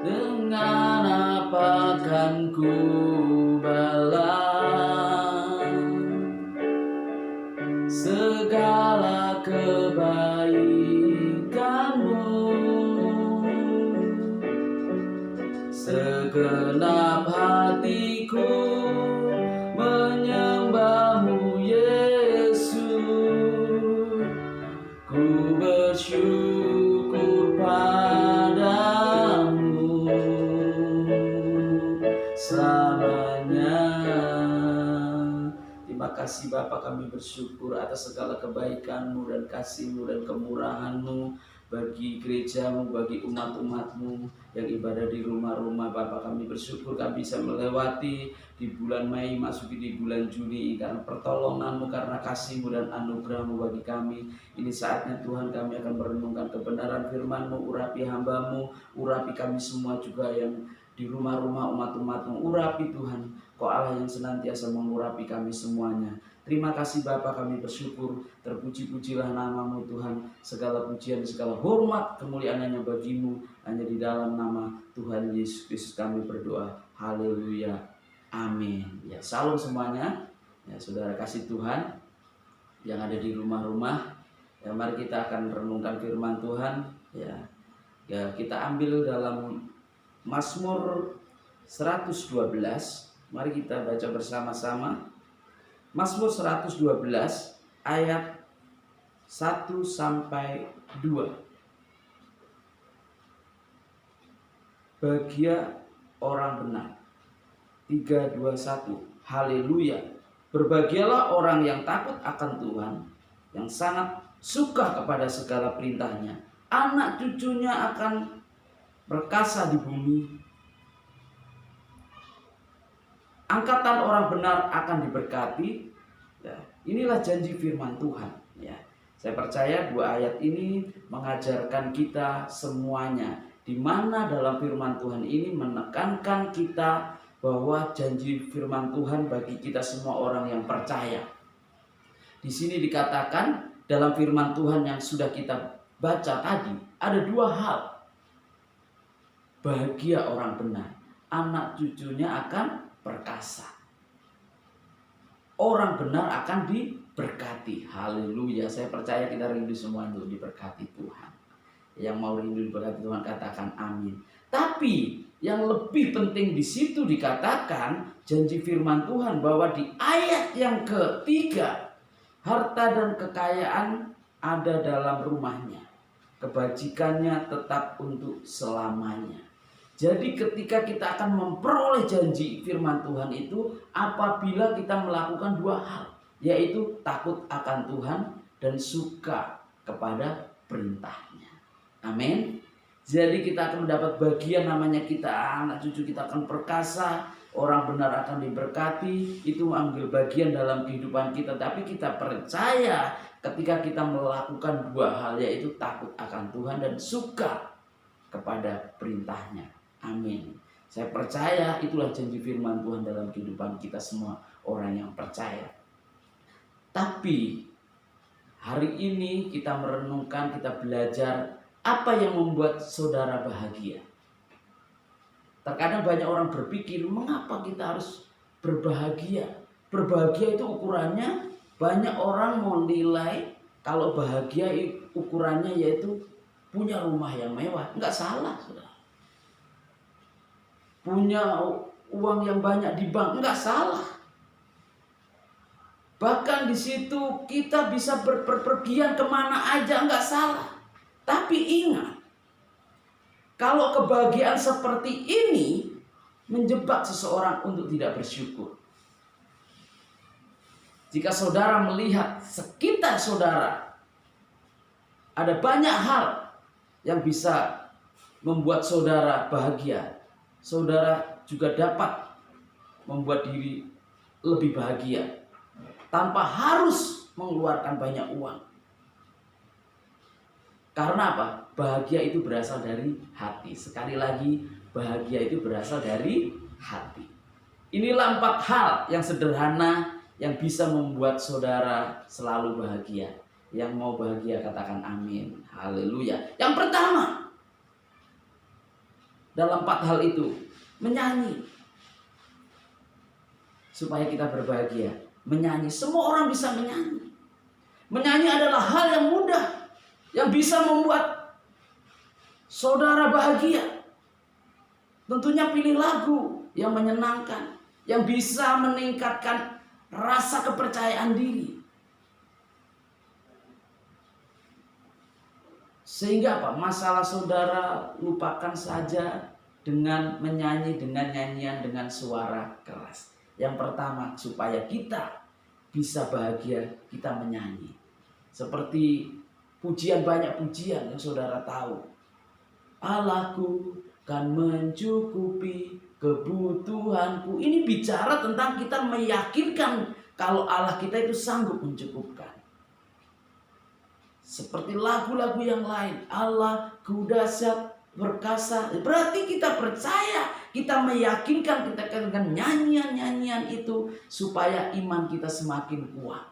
Dengan apa kan ku balas segala kebaikanmu? Segenap hatiku menyembahmu Yesus, ku bersyukur padamu selamanya. Terima kasih Bapa, kami bersyukur atas segala kebaikan-Mu dan kasih-Mu dan kemurahan-Mu bagi gereja-Mu, bagi umat-umat-Mu yang ibadah di rumah-rumah. Bapa, kami bersyukur kami bisa melewati di bulan Mei, masuki di bulan Juni karena pertolongan-Mu, karena kasih-Mu dan anugerah-Mu bagi kami. Ini saatnya Tuhan kami akan merenungkan kebenaran firman-Mu. Urapi hamba-Mu, urapi kami semua juga yang di rumah-rumah umat-umat-Mu. Urapi Tuhan, Kau Allah yang senantiasa mengurapi kami semuanya. Terima kasih Bapa, kami bersyukur. Terpuji-pujilah nama-Mu Tuhan. Segala pujian, segala hormat, kemuliaan hanya bagi-Mu. Hanya di dalam nama Tuhan Yesus Kristus kami berdoa. Haleluya. Amin. Ya, salam semuanya. Ya, saudara kasih Tuhan yang ada di rumah-rumah. Ya, mari kita akan renungkan firman Tuhan. Ya, kita ambil dalam Mazmur 112. Mari kita baca bersama-sama. Mazmur 112 ayat 1 sampai 2. Bahagia orang benar. 3, 2, 1. Haleluya. Berbahagialah orang yang takut akan Tuhan, yang sangat suka kepada segala perintahnya. Anak cucunya akan perkasa di bumi. Angkatan orang benar akan diberkati. Ya, inilah janji firman Tuhan. Ya, saya percaya dua ayat ini mengajarkan kita semuanya, di mana dalam firman Tuhan ini menekankan kita bahwa janji firman Tuhan bagi kita semua orang yang percaya. Di sini dikatakan dalam firman Tuhan yang sudah kita baca tadi, ada dua hal. Bahagia orang benar, anak cucunya akan perkasa. Orang benar akan diberkati. Haleluya. Saya percaya kita rindu semua untuk diberkati Tuhan. Yang mau rindu diberkati Tuhan katakan amin. Tapi yang lebih penting di situ dikatakan janji firman Tuhan bahwa di ayat yang ketiga, harta dan kekayaan ada dalam rumahnya, kebajikannya tetap untuk selamanya. Jadi ketika kita akan memperoleh janji firman Tuhan itu apabila kita melakukan dua hal, yaitu takut akan Tuhan dan suka kepada perintahnya. Amin. Jadi kita akan mendapat bagian, namanya kita anak cucu kita akan perkasa, orang benar akan diberkati. Itu ambil bagian dalam kehidupan kita. Tapi kita percaya ketika kita melakukan dua hal, yaitu takut akan Tuhan dan suka kepada perintahnya. Amin. Saya percaya itulah janji firman Tuhan dalam kehidupan kita semua orang yang percaya. Tapi hari ini kita merenungkan, kita belajar apa yang membuat saudara bahagia. Terkadang banyak orang berpikir, mengapa kita harus berbahagia? Berbahagia itu ukurannya, banyak orang mau nilai kalau bahagia ukurannya yaitu punya rumah yang mewah. Enggak salah, saudara. Punya uang yang banyak di bank, enggak salah. Bahkan di situ kita bisa berpergian kemana aja, enggak salah. Tapi ingat, kalau kebahagiaan seperti ini menjebak seseorang untuk tidak bersyukur. Jika saudara melihat sekitar saudara, ada banyak hal yang bisa membuat saudara bahagia. Saudara juga dapat membuat diri lebih bahagia tanpa harus mengeluarkan banyak uang. Karena apa? Bahagia itu berasal dari hati. Sekali lagi, bahagia itu berasal dari hati. Inilah 4 hal yang sederhana yang bisa membuat saudara selalu bahagia. Yang mau bahagia katakan amin. Haleluya. Yang pertama, dalam 4 hal itu. Menyanyi supaya kita berbahagia. Menyanyi, semua orang bisa menyanyi. Menyanyi adalah hal yang mudah, yang bisa membuat saudara bahagia. Tentunya pilih lagu yang menyenangkan, yang bisa meningkatkan rasa kepercayaan diri. Sehingga apa? Masalah saudara lupakan saja dengan menyanyi, dengan nyanyian, dengan suara keras. Yang pertama, supaya kita bisa bahagia, kita menyanyi. Seperti pujian, banyak pujian yang saudara tahu. Allahku kan mencukupi kebutuhanku. Ini bicara tentang kita meyakinkan kalau Allah kita itu sanggup mencukupkan. Seperti lagu-lagu yang lain, Allahku dahsyat perkasa. Berarti kita percaya, kita meyakinkan, kita dengan nyanyian-nyanyian itu supaya iman kita semakin kuat.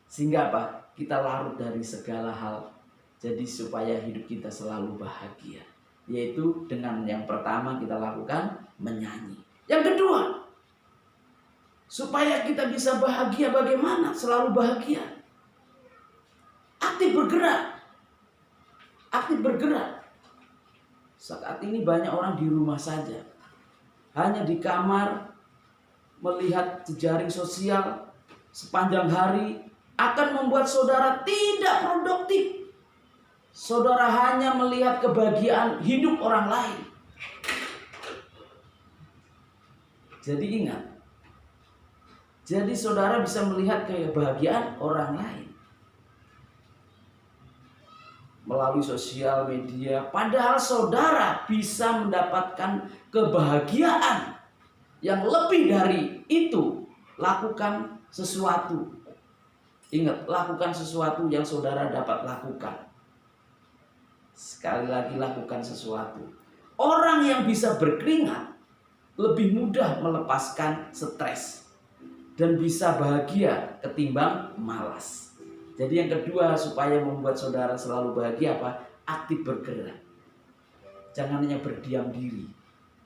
Sehingga apa? Kita larut dari segala hal. Jadi supaya hidup kita selalu bahagia. Yaitu dengan yang pertama kita lakukan, menyanyi. Yang kedua, supaya kita bisa bahagia, bagaimana? Selalu bahagia. Aktif bergerak. Aktif bergerak. Saat ini banyak orang di rumah saja. Hanya di kamar, melihat jejaring sosial sepanjang hari, akan membuat saudara tidak produktif. Saudara hanya melihat kebahagiaan hidup orang lain. Jadi ingat. Jadi saudara bisa melihat kebahagiaan orang lain melalui sosial media. Padahal saudara bisa mendapatkan kebahagiaan yang lebih dari itu. Lakukan sesuatu. Ingat, lakukan sesuatu yang saudara dapat lakukan. Sekali lagi, lakukan sesuatu. Orang yang bisa berkeringat lebih mudah melepaskan stres dan bisa bahagia ketimbang malas. Jadi yang kedua, supaya membuat saudara selalu bahagia apa? Aktif bergerak. Jangan hanya berdiam diri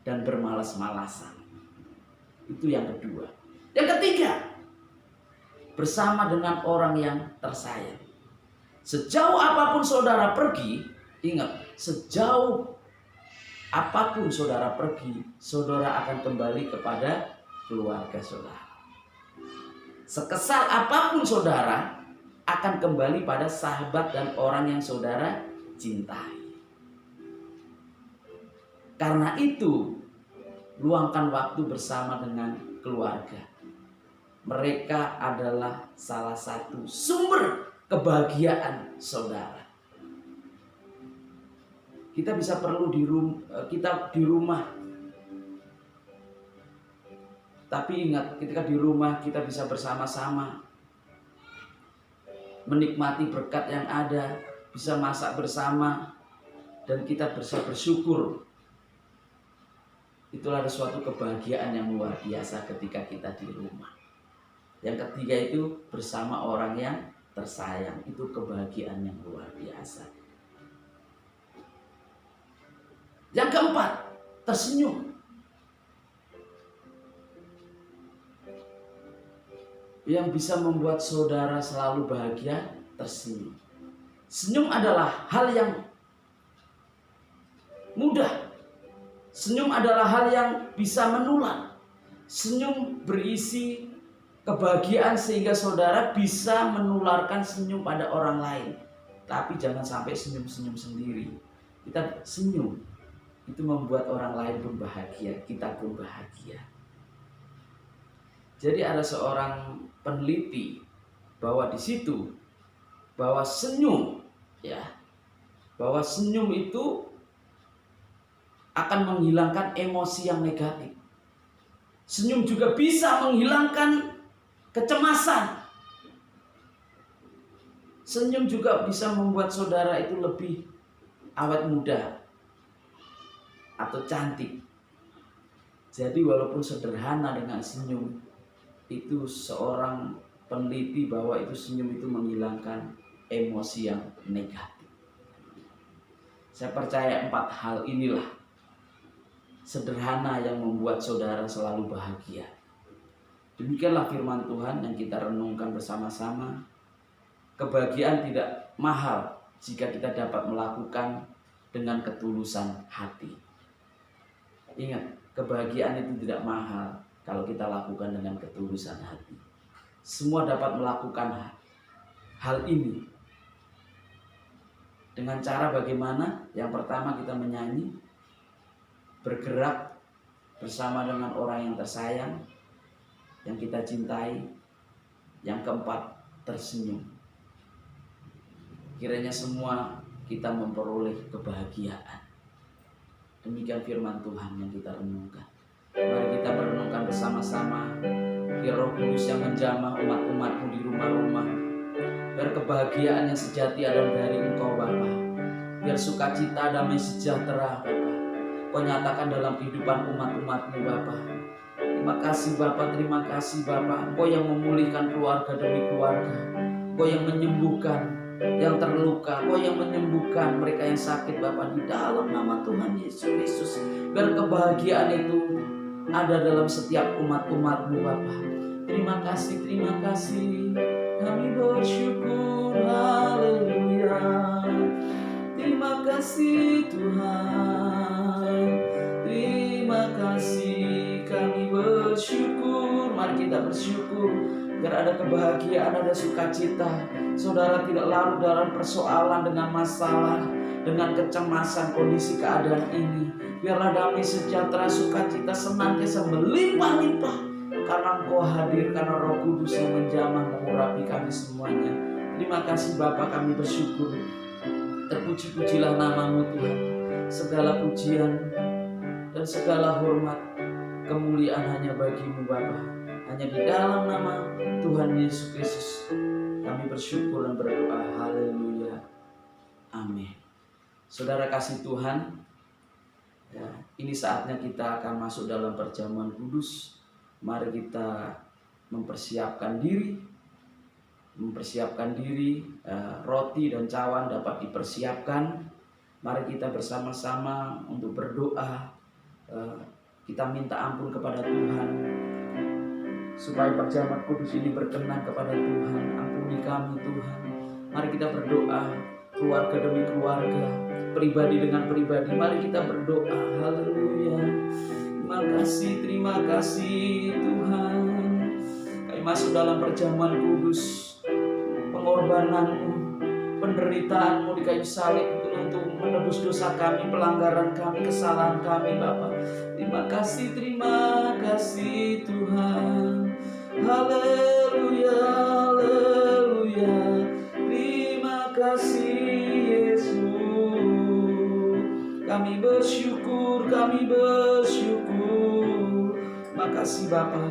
dan bermalas-malasan. Itu yang kedua. Yang ketiga, bersama dengan orang yang tersayang. Sejauh apapun saudara pergi, ingat, sejauh apapun saudara pergi, saudara akan kembali kepada keluarga saudara. Sekesal apapun saudara, akan kembali pada sahabat dan orang yang saudara cintai. Karena itu, luangkan waktu bersama dengan keluarga. Mereka adalah salah satu sumber kebahagiaan saudara. Kita bisa perlu kita di rumah. Tapi ingat, ketika di rumah kita bisa bersama-sama menikmati berkat yang ada, bisa masak bersama, dan kita bisa bersyukur. Itulah suatu kebahagiaan yang luar biasa ketika kita di rumah. Yang ketiga itu bersama orang yang tersayang. Itu kebahagiaan yang luar biasa. Yang keempat, tersenyum. Yang bisa membuat saudara selalu bahagia, tersenyum. Senyum adalah hal yang mudah. Senyum adalah hal yang bisa menular. Senyum berisi kebahagiaan sehingga saudara bisa menularkan senyum pada orang lain. Tapi jangan sampai senyum-senyum sendiri. Kita senyum, itu membuat orang lain pun bahagia, kita pun bahagia. Jadi ada seorang peneliti bahwa di situ bahwa senyum bahwa senyum itu akan menghilangkan emosi yang negatif. Senyum juga bisa menghilangkan kecemasan. Senyum juga bisa membuat saudara itu lebih awet muda atau cantik. Jadi walaupun sederhana dengan senyum, itu seorang peneliti bahwa itu senyum itu menghilangkan emosi yang negatif. Saya percaya 4 hal inilah sederhana yang membuat saudara selalu bahagia. Demikianlah firman Tuhan yang kita renungkan bersama-sama. Kebahagiaan tidak mahal jika kita dapat melakukan dengan ketulusan hati. Ingat, kebahagiaan itu tidak mahal kalau kita lakukan dengan ketulusan hati. Semua dapat melakukan hal ini dengan cara bagaimana? Yang pertama, kita menyanyi, bergerak bersama dengan orang yang tersayang, yang kita cintai. Yang keempat, tersenyum. Kiranya semua kita memperoleh kebahagiaan. Demikian firman Tuhan yang kita renungkan. Mari kita merenungkan bersama-sama. Biar Roh Kudus yang menjamah umat-umat-Mu di rumah-rumah. Biar kebahagiaan yang sejati ada dari Engkau Bapa. Biar sukacita, damai sejahtera Bapa Kau nyatakan dalam kehidupan umat-umat-Mu Bapa. Terima kasih Bapa, terima kasih Bapa. Engkau yang memulihkan keluarga demi keluarga. Engkau yang menyembuhkan yang terluka, Kau yang menyembuhkan mereka yang sakit Bapa, di dalam nama Tuhan Yesus Kristus. Biar kebahagiaan itu ada dalam setiap umat-umat-Mu Bapa. Terima kasih, terima kasih. Kami bersyukur, haleluya. Terima kasih Tuhan, terima kasih, kami bersyukur. Mari kita bersyukur, biar ada kebahagiaan, ada sukacita. Saudara tidak larut dalam persoalan dengan masalah, dengan kecemasan kondisi keadaan ini. Biarlah damai sejahtera, sukacita senantiasa melimpah-limpah, karena Engkau hadir, karena Roh Kudus yang menjamah mengurapi kami semuanya. Terima kasih Bapa, kami bersyukur. Terpuji-pujilah nama-Mu Tuhan. Segala pujian dan segala hormat, kemuliaan hanya bagi-Mu Bapa. Hanya di dalam nama Tuhan Yesus Kristus kami bersyukur dan berdoa. Haleluya. Amin. Saudara kasih Tuhan, ya, ini saatnya kita akan masuk dalam perjamuan kudus. Mari kita mempersiapkan diri. Roti dan cawan dapat dipersiapkan. Mari kita bersama-sama untuk berdoa. Kita minta ampun kepada Tuhan, supaya perjamuan kudus ini berkenan kepada Tuhan. Ampuni kami Tuhan. Mari kita berdoa, keluarga demi keluarga, pribadi dengan pribadi. Mari kita berdoa. Haleluya. Terima kasih Tuhan. Kami masuk dalam perjamuan kudus. Pengorbanan-Mu, penderitaan-Mu di kayu salib untuk menebus dosa kami, pelanggaran kami, kesalahan kami Bapa. Terima kasih Tuhan. Haleluya, haleluya. Terima kasih Yesus. Kami bersyukur. Makasih Bapa.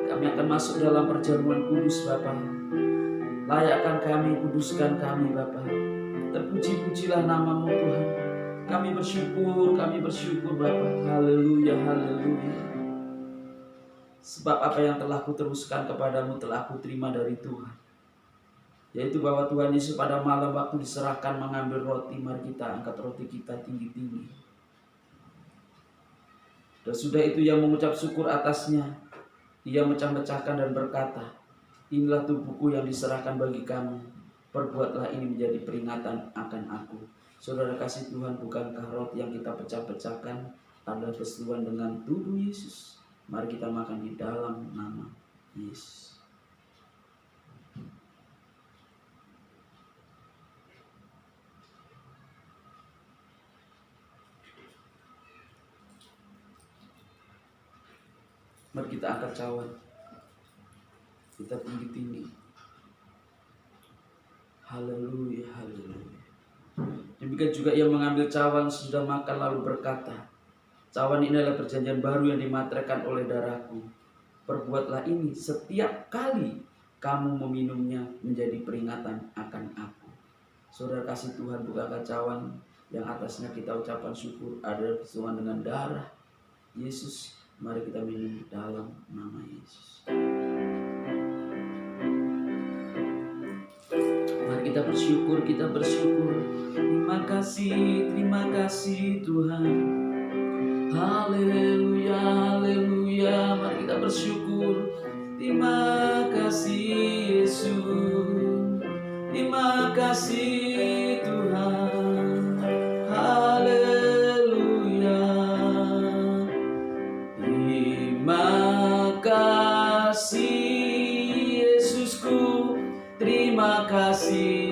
Kami akan masuk dalam perjamuan kudus Bapa. Layakkan kami, kuduskan kami Bapa. Terpuji-pujilah nama-Mu Tuhan. Kami bersyukur Bapa. Haleluya, haleluya. Sebab apa yang telah kuteruskan kepadamu telah kuterima dari Tuhan, yaitu bahwa Tuhan Yesus pada malam waktu diserahkan mengambil roti. Mari kita angkat roti kita tinggi-tinggi. Dan sudah itu ia mengucap syukur atasnya. Ia mecah-mecahkan dan berkata, inilah tubuhku yang diserahkan bagi kamu. Perbuatlah ini menjadi peringatan akan aku. Saudara kasih Tuhan, bukankah roti yang kita pecah-pecahkan adalah berseruan dengan tubuh Yesus? Mari kita makan di dalam nama Yesus. Mari kita angkat cawan kita tinggi-tinggi. Haleluya, haleluya. Demikian juga ia mengambil cawan sudah makan lalu berkata, cawan ini adalah perjanjian baru yang dimateraikan oleh darahku. Perbuatlah ini setiap kali kamu meminumnya menjadi peringatan akan aku. Saudara kasih Tuhan, bukakan cawan yang atasnya kita ucapkan syukur ada berhubungan dengan darah Yesus. Mari kita minum dalam nama Yesus. Mari kita bersyukur. Terima kasih Tuhan. Haleluya, haleluya. Mari kita bersyukur. Terima kasih Yesus. Terima kasih Tuhan. Haleluya. Terima kasih Yesusku. Terima kasih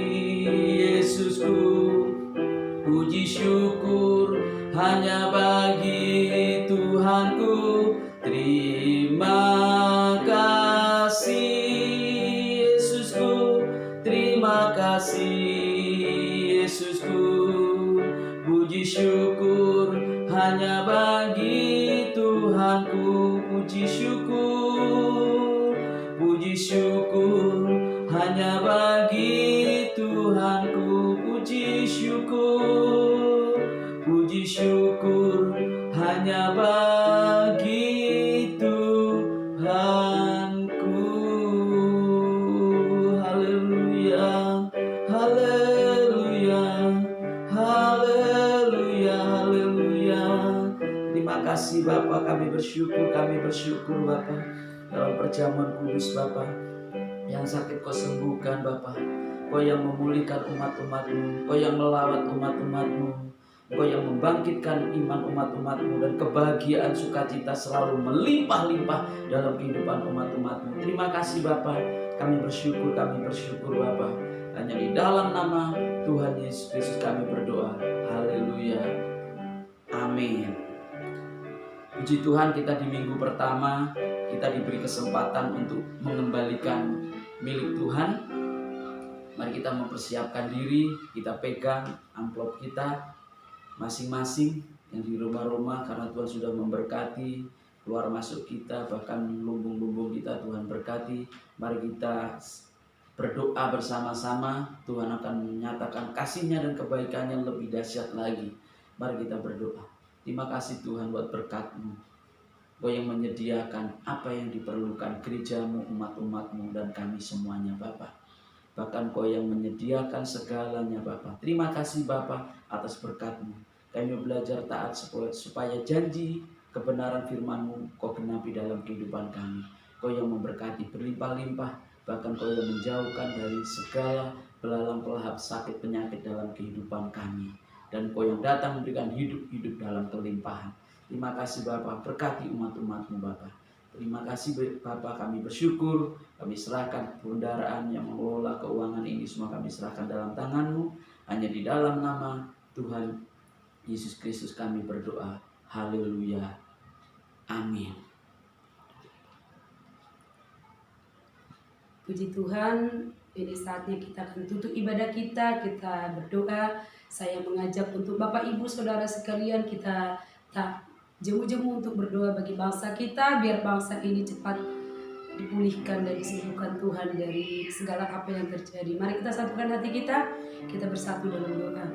Yesusku. Puji syukur hanya bagi Tuhanku. Terima kasih Yesusku. Terima kasih Yesusku. Puji syukur hanya bagi Tuhanku. Puji syukur hanya bagi Tuhanku. Puji syukur hanya bagi Tuhanku. Haleluya, haleluya, haleluya, haleluya. Terima kasih Bapa, kami bersyukur Bapa. Dalam perjamuan kudus Bapa, yang sakit Kau sembuhkan Bapa. Kau yang memulihkan umat-umat-Mu, Kau yang melawat umat-umat-Mu, Kau yang membangkitkan iman umat-umat-Mu, dan kebahagiaan sukacita selalu melimpah-limpah dalam kehidupan umat-umat-Mu. Terima kasih Bapa, kami bersyukur Bapa. Hanya di dalam nama Tuhan Yesus Kristus kami berdoa. Haleluya, amin. Puji Tuhan, kita di minggu pertama kita diberi kesempatan untuk mengembalikan milik Tuhan. Mari kita mempersiapkan diri, kita pegang amplop kita masing-masing yang di rumah-rumah, karena Tuhan sudah memberkati keluar masuk kita, bahkan lumbung-lumbung kita Tuhan berkati. Mari kita berdoa bersama-sama. Tuhan akan menyatakan kasih-Nya dan kebaikan-Nya lebih dahsyat lagi. Mari kita berdoa. Terima kasih Tuhan buat berkat-Mu. Kau yang menyediakan apa yang diperlukan gereja-Mu, umat-umat-Mu, dan kami semuanya Bapa. Bahkan Kau yang menyediakan segalanya Bapa. Terima kasih Bapa atas berkat-Mu. Kami belajar taat supaya janji kebenaran firman-Mu Kau genapi dalam kehidupan kami. Kau yang memberkati berlimpah-limpah. Bahkan Kau yang menjauhkan dari segala belalang pelahap sakit penyakit dalam kehidupan kami. Dan Kau yang datang memberikan hidup dalam kelimpahan. Terima kasih Bapa, berkati umat-umat-Mu Bapa. Terima kasih Bapa, kami bersyukur. Kami serahkan perbendaharaan yang mengelola keuangan ini, semua kami serahkan dalam tangan-Mu. Hanya di dalam nama Tuhan Yesus Kristus kami berdoa. Haleluya, amin. Puji Tuhan, ini saatnya kita akan tutup ibadah kita berdoa. Saya mengajak untuk Bapak Ibu Saudara sekalian, kita tak jemu-jemu untuk berdoa bagi bangsa kita, biar bangsa ini cepat dipulihkan dan disembuhkan Tuhan dari segala apa yang terjadi. Mari kita satukan hati kita bersatu dalam doa.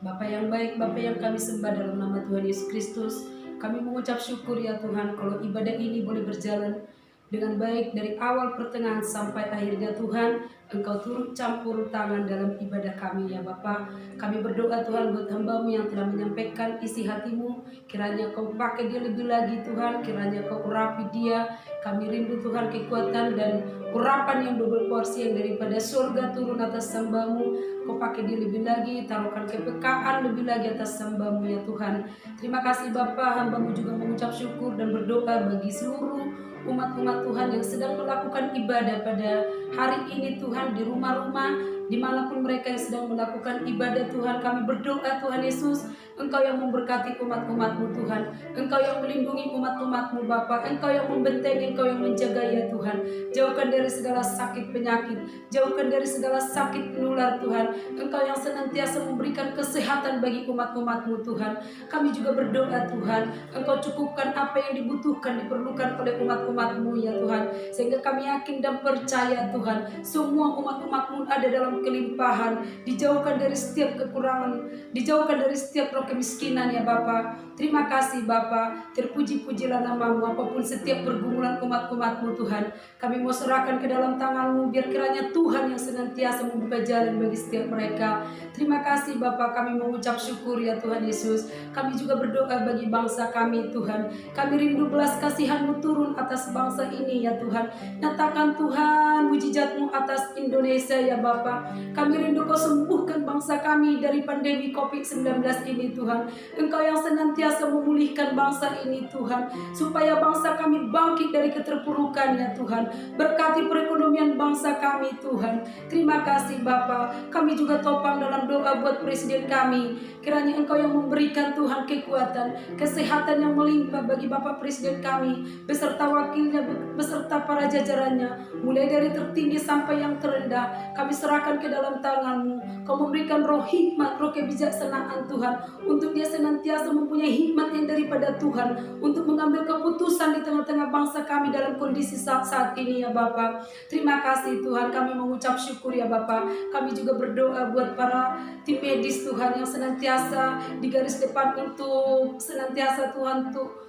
Bapa yang baik, Bapa yang kami sembah dalam nama Tuhan Yesus Kristus, kami mengucap syukur ya Tuhan, kalau ibadah ini boleh berjalan dengan baik dari awal pertengahan sampai akhirnya. Tuhan, Engkau turut campur tangan dalam ibadah kami ya Bapa. Kami berdoa Tuhan buat hamba-Mu yang telah menyampaikan isi hati-Mu, kiranya Kau pakai dia lebih lagi Tuhan, kiranya Kau urapi dia. Kami rindu Tuhan kekuatan dan urapan yang double porsi yang daripada surga turun atas hamba-Mu. Kau pakai dia lebih lagi, taruhkan kepekaan lebih lagi atas hamba-Mu ya Tuhan. Terima kasih Bapa, hamba-Mu juga mengucap syukur dan berdoa bagi seluruh umat-umat Tuhan yang sedang melakukan ibadah pada hari ini Tuhan, di rumah-rumah, dimanapun mereka yang sedang melakukan ibadah Tuhan. Kami berdoa Tuhan Yesus, Engkau yang memberkati umat-umat-Mu Tuhan, Engkau yang melindungi umat-umat-Mu Bapa, Engkau yang membentengi, Engkau yang menjaga ya Tuhan. Jauhkan dari segala sakit penyakit, jauhkan dari segala sakit menular Tuhan. Engkau yang senantiasa memberikan kesehatan bagi umat-umat-Mu Tuhan. Kami juga berdoa Tuhan, Engkau cukupkan apa yang dibutuhkan, diperlukan oleh umat-umat-Mu ya Tuhan, sehingga kami yakin dan percaya Tuhan, semua umat-umat-Mu ada dalam dalam kelimpahan, dijauhkan dari setiap kekurangan, dijauhkan dari setiap roh kemiskinan ya Bapa. Terima kasih Bapa, terpuji-pujilah nama-Mu. Apapun setiap pergumulan umat-umat-Mu Tuhan, kami mau serahkan ke dalam tangan-Mu, biar kiranya Tuhan yang senantiasa membuka jalan bagi setiap mereka. Terima kasih Bapa, kami mengucap syukur ya Tuhan Yesus. Kami juga berdoa bagi bangsa kami Tuhan. Kami rindu belas kasihan-Mu turun atas bangsa ini ya Tuhan. Nyatakan Tuhan mujizat-Mu atas Indonesia ya Bapa. Kami rindu Kau sembuhkan bangsa kami dari pandemi COVID-19 ini Tuhan. Engkau yang senantiasa memulihkan bangsa ini Tuhan, supaya bangsa kami bangkit dari keterpurukan ya Tuhan. Berkati perekonomian bangsa kami Tuhan. Terima kasih Bapa. Kami juga topang dalam doa buat presiden kami. Kiranya Engkau yang memberikan Tuhan kekuatan, kesehatan yang melimpah bagi Bapak Presiden kami, beserta wakilnya, beserta para jajarannya, mulai dari tertinggi sampai yang terendah. Kami serahkan ke dalam tangan-Mu. Kau memberikan roh hikmat, roh kebijaksanaan Tuhan, untuk dia senantiasa mempunyai hikmat yang daripada Tuhan, untuk mengambil keputusan di tengah-tengah bangsa kami dalam kondisi saat ini ya Bapa. Terima kasih Tuhan, kami mengucap syukur ya Bapa. Kami juga berdoa buat para tim medis Tuhan yang senantiasa di garis depan untuk senantiasa Tuhan untuk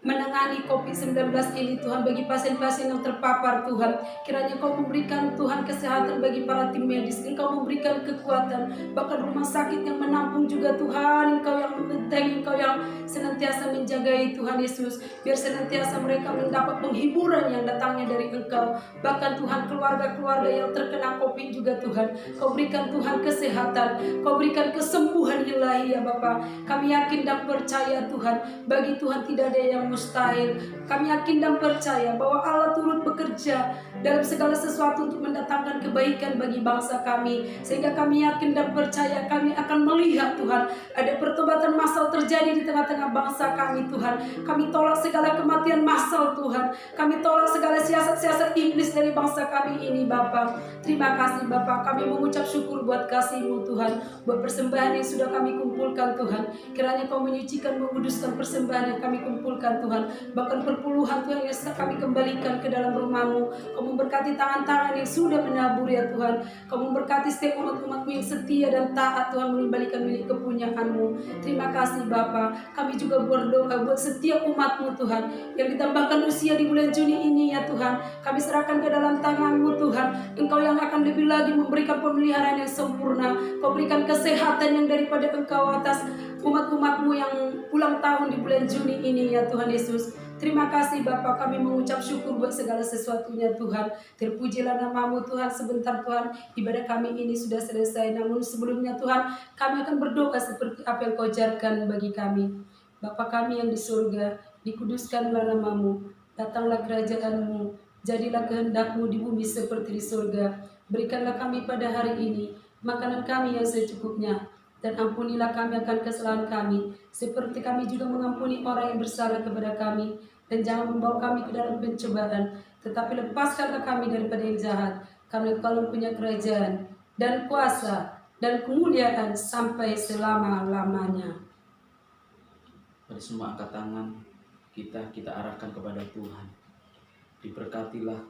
menangani COVID-19 ini Tuhan, bagi pasien-pasien yang terpapar Tuhan. Kiranya Kau memberikan Tuhan kesehatan bagi para tim medis, Engkau memberikan kekuatan, bahkan rumah sakit yang menampung juga Tuhan, Engkau yang membentengi, Engkau yang senantiasa menjagai Tuhan Yesus, biar senantiasa mereka mendapat penghiburan yang datangnya dari Engkau. Bahkan Tuhan, keluarga-keluarga yang terkena COVID juga Tuhan, Kau berikan Tuhan kesehatan, Kau berikan kesembuhan ilahi ya Bapa. Kami yakin dan percaya Tuhan, bagi Tuhan tidak ada yang mustahil. Kami yakin dan percaya bahwa Allah turut bekerja dalam segala sesuatu untuk mendatangkan kebaikan bagi bangsa kami, sehingga kami yakin dan percaya kami akan melihat Tuhan ada pertobatan massal terjadi di tengah-tengah bangsa kami Tuhan. Kami tolak segala kematian massal Tuhan, kami tolak segala siasat-siasat iblis dari bangsa kami ini Bapa. Terima kasih Bapa, kami mengucap syukur buat kasih-Mu Tuhan, buat persembahan yang sudah kami kumpulkan Tuhan. Kiranya Kau menyucikan, menguduskan persembahan yang kami kumpulkan Tuhan, bahkan perpuluhan Tuhan yang kami kembalikan ke dalam rumah-Mu. Kau memberkati tangan-tangan yang sudah menabur ya Tuhan. Kau memberkati setiap umat-umat-Mu yang setia dan taat Tuhan, mengembalikan milik kepunyaan-Mu. Terima kasih Bapa. Kami juga berdoa buat setiap umat-Mu Tuhan yang ditambahkan usia di bulan Juni ini ya Tuhan. Kami serahkan ke dalam tangan-Mu Tuhan. Engkau yang akan lebih lagi memberikan pemeliharaan yang sempurna. Kau berikan kesehatan yang daripada Engkau atas umat-umat-Mu yang ulang tahun di bulan Juni ini ya Tuhan Yesus. Terima kasih Bapa, kami mengucap syukur buat segala sesuatunya Tuhan. Terpujilah nama-Mu Tuhan. Sebentar Tuhan, ibadah kami ini sudah selesai, namun sebelumnya Tuhan, kami akan berdoa seperti apa yang Kau ajarkan bagi kami. Bapa kami yang di surga, dikuduskanlah nama-Mu, datanglah kerajaan-Mu, jadilah kehendak-Mu di bumi seperti di surga. Berikanlah kami pada hari ini makanan kami yang secukupnya, dan ampunilah kami akan kesalahan kami, seperti kami juga mengampuni orang yang bersalah kepada kami. Dan jangan membawa kami ke dalam pencobaan, tetapi lepaskanlah kami daripada yang jahat. Karena Kau punya kerajaan, dan kuasa, dan kemuliaan sampai selama-lamanya. Pada semua angkat tangan kita arahkan kepada Tuhan. Diberkatilah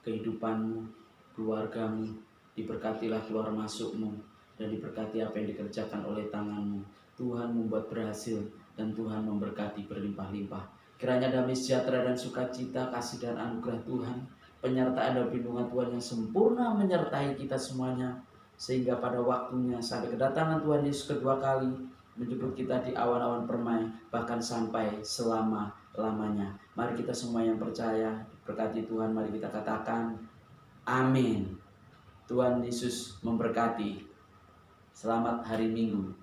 kehidupan-Mu, keluarga-Mu, diberkatilah keluar masuk-Mu, dan diberkati apa yang dikerjakan oleh tangan-Mu. Tuhan membuat berhasil, dan Tuhan memberkati berlimpah-limpah. Kiranya damai sejahtera dan sukacita, kasih dan anugerah Tuhan, penyertaan dan perlindungan Tuhan yang sempurna menyertai kita semuanya, sehingga pada waktunya sampai kedatangan Tuhan Yesus kedua kali menjemput kita di awan-awan permai, bahkan sampai selama-lamanya. Mari kita semua yang percaya berkati Tuhan, mari kita katakan amin. Tuhan Yesus memberkati. Selamat hari Minggu.